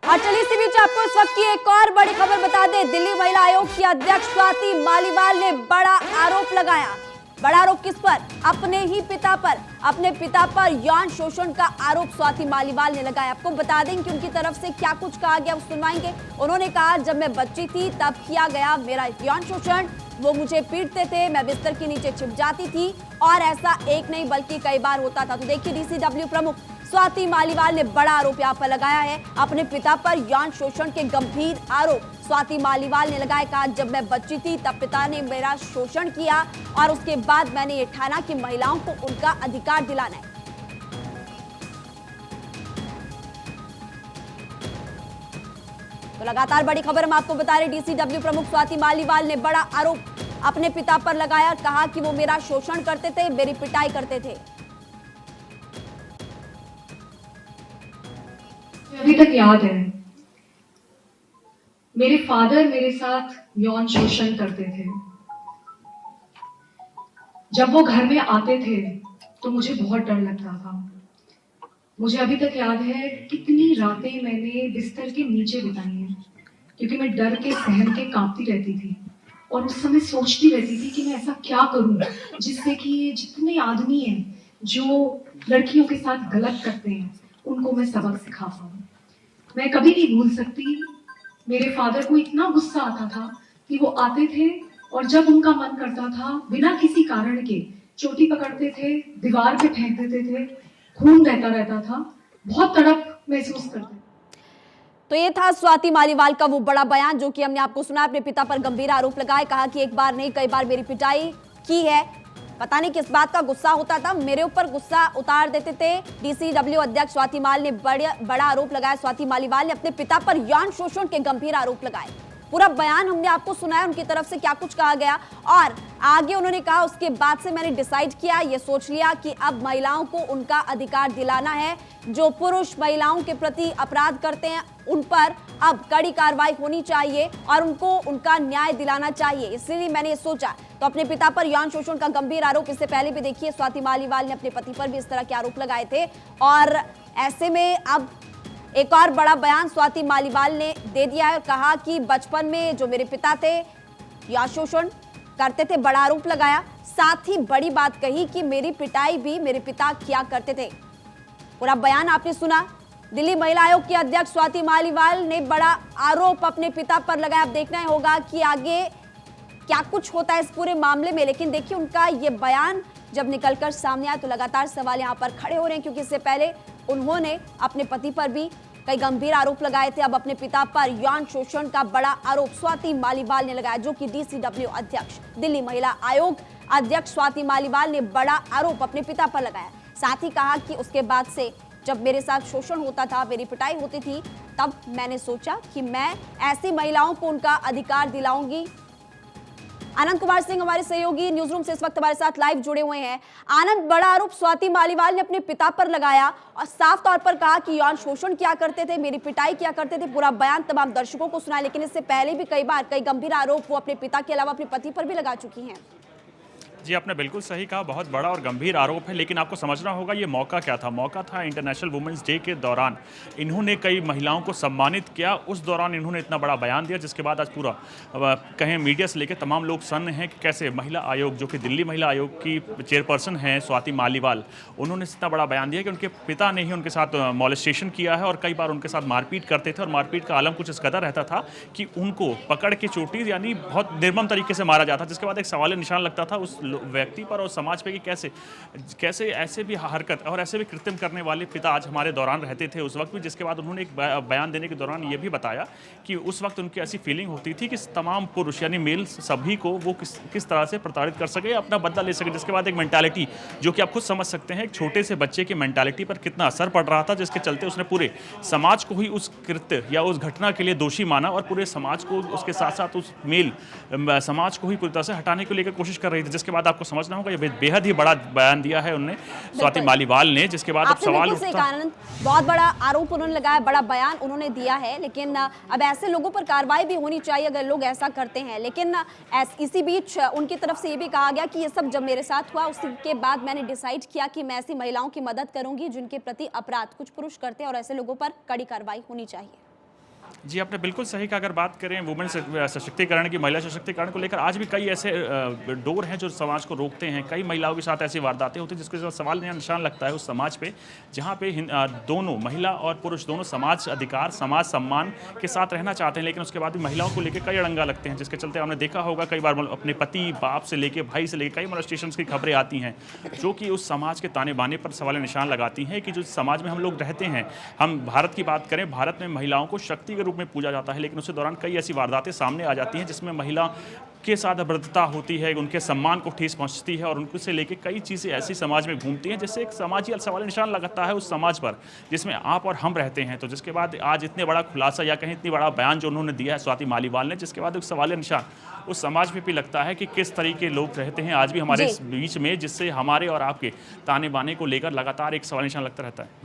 और चलिए इसी बीच आपको इस वक्त की एक और बड़ी खबर बता दें। दिल्ली महिला आयोग की अध्यक्ष स्वाति मालीवाल ने बड़ा आरोप लगाया। बड़ा आरोप किस पर? अपने ही पिता पर। अपने पिता पर यौन शोषण का आरोप स्वाति मालीवाल ने लगाया। आपको बता दें कि उनकी तरफ से क्या कुछ कहा गया, सुनवाएंगे। उन्होंने कहा, जब मैं बच्ची थी तब किया गया मेरा यौन शोषण। वो मुझे पीटते थे, मैं बिस्तर के नीचे छिप जाती थी और ऐसा एक नहीं बल्कि कई बार होता था। तो देखिए, डीसीडब्ल्यू प्रमुख स्वाति मालीवाल ने बड़ा आरोप यहाँ पर लगाया है। अपने पिता पर यौन शोषण के गंभीर आरोप स्वाति मालीवाल ने लगाया। कहा, जब मैं बच्ची थी तब पिता ने मेरा शोषण किया और उसके बाद मैंने ये ठाना कि महिलाओं को उनका अधिकार दिलाना है। तो लगातार बड़ी खबर हम आपको बता रहे, डीसीडब्ल्यू प्रमुख स्वाति मालीवाल ने बड़ा आरोप अपने पिता पर लगाया। कहा कि वो मेरा शोषण करते थे, मेरी पिटाई करते थे। अभी तक याद है, मेरे फादर मेरे साथ यौन शोषण करते थे। जब वो घर में आते थे तो मुझे बहुत डर लगता था। मुझे अभी तक याद है कितनी रातें मैंने बिस्तर के नीचे बिताई हैं, क्योंकि मैं डर के सहम के कांपती रहती थी और उस समय सोचती रहती थी कि मैं ऐसा क्या करूं जिससे कि ये जितने आदमी हैं जो लड़कियों के साथ गलत करते हैं उनको मैं सबक सिखा पाऊं। मैं कभी नहीं भूल सकती, मेरे फादर को इतना गुस्सा आता था कि वो आते थे और जब उनका मन करता था बिना किसी कारण के चोटी पकड़ते थे, दीवार पे फेंक देते थे, खून बहता रहता था, बहुत तड़प महसूस करते। तो ये था स्वाति मालीवाल का वो बड़ा बयान जो कि हमने आपको सुना। अपने पिता पर गंभीर आरोप लगाए। कहा कि एक बार नहीं कई बार मेरी पिटाई की है। पता नहीं किस बात का गुस्सा होता था, मेरे ऊपर गुस्सा उतार देते थे। डीसीडब्ल्यू अध्यक्ष स्वाति माल ने बड़ा आरोप लगाया। स्वाति मालीवाल ने अपने पिता पर यौन शोषण के गंभीर आरोप लगाए। पूरा बयान हमने आपको सुनाया, उनकी तरफ से क्या कुछ कहा गया और आगे उन्होंने कहा, उसके बाद से मैंने डिसाइड किया, ये सोच लिया कि अब महिलाओं को उनका अधिकार दिलाना है। जो पुरुष महिलाओं के प्रति अपराध करते हैं उन पर अब कड़ी कार्रवाई होनी चाहिए और उनको उनका न्याय दिलाना चाहिए, इसलिए मैंने ये सोचा। तो अपने पिता पर यौन शोषण का गंभीर आरोप, इससे पहले भी देखिए स्वाति मालीवाल ने अपने पति पर भी इस तरह के आरोप लगाए थे और ऐसे में अब एक और बड़ा बयान स्वाति मालीवाल ने दे दिया है। कहा कि बचपन में जो मेरे पिता थे यौन शोषण करते थे, बड़ा आरोप लगाया। साथ ही बड़ी बात कही कि मेरी पिटाई भी मेरे पिता किया करते थे। पूरा बयान आपने सुना। दिल्ली महिला आयोग की अध्यक्ष स्वाति मालीवाल ने बड़ा आरोप अपने पिता पर लगाया। अब देखना होगा कि आगे क्या कुछ होता है इस पूरे मामले में। लेकिन देखिए, उनका ये बयान जब निकलकर सामने आया तो लगातार सवाल यहां पर खड़े हो रहे हैं, क्योंकि इससे पहले उन्होंने अपने पति पर भी कई गंभीर आरोप लगाए थे। अब अपने पिता पर यौन शोषण का बड़ा आरोप स्वाति मालीवाल ने लगाया, जो कि डीसीडब्ल्यू अध्यक्ष दिल्ली महिला आयोग अध्यक्ष स्वाति मालीवाल ने बड़ा आरोप अपने पिता पर लगाया। साथ ही कहा कि उसके बाद से जब मेरे साथ शोषण होता था, मेरी पिटाई होती थी, तब मैंने सोचा कि मैं ऐसी महिलाओं को उनका अधिकार दिलाऊंगी। आनंद कुमार सिंह हमारे सहयोगी न्यूज रूम से इस वक्त हमारे साथ लाइव जुड़े हुए हैं। आनंद, बड़ा आरोप स्वाति मालीवाल ने अपने पिता पर लगाया और साफ तौर पर कहा कि यौन शोषण किया करते थे, मेरी पिटाई किया करते थे। पूरा बयान तमाम दर्शकों को सुनाया, लेकिन इससे पहले भी कई गंभीर आरोप वो अपने पिता के अलावा अपने पति पर भी लगा चुकी हैं। जी, आपने बिल्कुल सही कहा, बहुत बड़ा और गंभीर आरोप है। लेकिन आपको समझना होगा ये मौका क्या था। मौका था इंटरनेशनल वुमेंस डे के दौरान इन्होंने कई महिलाओं को सम्मानित किया। उस दौरान इन्होंने इतना बड़ा बयान दिया, जिसके बाद आज पूरा कहें मीडिया से लेकर तमाम लोग सन्न हैं कि कैसे महिला आयोग, जो कि दिल्ली महिला आयोग की चेयरपर्सन हैं स्वाति मालीवाल, उन्होंने इतना बड़ा बयान दिया कि उनके पिता ने ही उनके साथ मॉलेस्टेशन किया है और कई बार उनके साथ मारपीट करते थे। और मारपीट का आलम कुछ इस कदर रहता था कि उनको पकड़ के चोटी यानी बहुत निर्मम तरीके से मारा जाता, जिसके बाद एक सवाल निशान लगता था उस व्यक्ति पर और समाज पे कि कैसे ऐसे भी हरकत और ऐसे भी कृत्रिम करने वाले पिता आज हमारे दौरान रहते थे उस वक्त भी। जिसके बाद उन्होंने एक बयान देने के दौरान ये भी बताया कि उस वक्त उनकी ऐसी फीलिंग होती थी कि तमाम पुरुष यानी मेल सभी को वो किस तरह से प्रताड़ित कर सके, अपना बदला ले सके। जिसके बाद एक मेंटालिटी, जो कि आप खुद समझ सकते हैं एक छोटे से बच्चे की मेंटालिटी पर कितना असर पड़ रहा था, जिसके चलते उसने पूरे समाज को ही उस कृत्य या उस घटना के लिए दोषी माना और पूरे समाज को उसके साथ साथ उस मेल समाज को ही पूरी तरह से हटाने को लेकर कोशिश कर रही थी। जिसके बाद आपको समझना होगा, ये बेहद ही बड़ा बयान दिया है उन्होंने स्वाति मालीवाल ने। जिसके बाद अब सवाल उठता है, बहुत बड़ा आरोप उन्होंने लगाया, बड़ा बयान उन्होंने दिया है, लेकिन अब ऐसे लोगों पर कार्रवाई भी होनी चाहिए अगर लोग ऐसा करते हैं। लेकिन इसी बीच उनकी तरफ से ये भी कहा गया कि ये सब जब मेरे साथ हुआ उसके बाद मैंने डिसाइड किया कि मैं ऐसी महिलाओं की मदद करूंगी जिनके प्रति अपराध कुछ पुरुष करते हैं और ऐसे लोगों पर कड़ी कार्रवाई होनी चाहिए। जी, आपने बिल्कुल सही कहा। अगर बात करें वुमेन सशक्तिकरण की, महिला सशक्तिकरण को लेकर, आज भी कई ऐसे डोर हैं जो समाज को रोकते हैं। कई महिलाओं के साथ ऐसी वारदातें होती हैं जिसके साथ सवाल या निशान लगता है उस समाज पे, जहाँ पे दोनों महिला और पुरुष दोनों समाज अधिकार, समाज सम्मान के साथ रहना चाहते हैं, लेकिन उसके बाद भी महिलाओं को लेकर कई अड़ंगा लगते हैं, जिसके चलते हमने देखा होगा कई बार अपने पति, बाप से लेकर, भाई से लेकर कई मोलेस्टेशंस की खबरें आती हैं, जो कि उस समाज के ताने बाने पर सवाल निशान लगाती हैं कि जो समाज में हम लोग रहते हैं। हम भारत की बात करें, भारत में महिलाओं को शक्ति के रूप में पूजा जाता है, लेकिन उसी दौरान कई ऐसी वारदातें सामने आ जाती हैं जिसमें महिला के साथ अभद्रता होती है, उनके सम्मान को ठेस पहुंचती है और उनसे लेके कई चीज़ें ऐसी समाज में घूमती हैं जिससे एक समाजी सवाल निशान लगता है उस समाज पर जिसमें आप और हम रहते हैं। तो जिसके बाद आज इतने बड़ा खुलासा या कहीं इतनी बड़ा बयान जो उन्होंने दिया है स्वाति मालीवाल ने, जिसके बाद एक सवाल निशान उस समाज में भी लगता है कि किस तरीके लोग रहते हैं आज भी हमारे बीच में, जिससे हमारे और आपके ताने बाने को लेकर लगातार एक सवाल निशान लगता रहता है।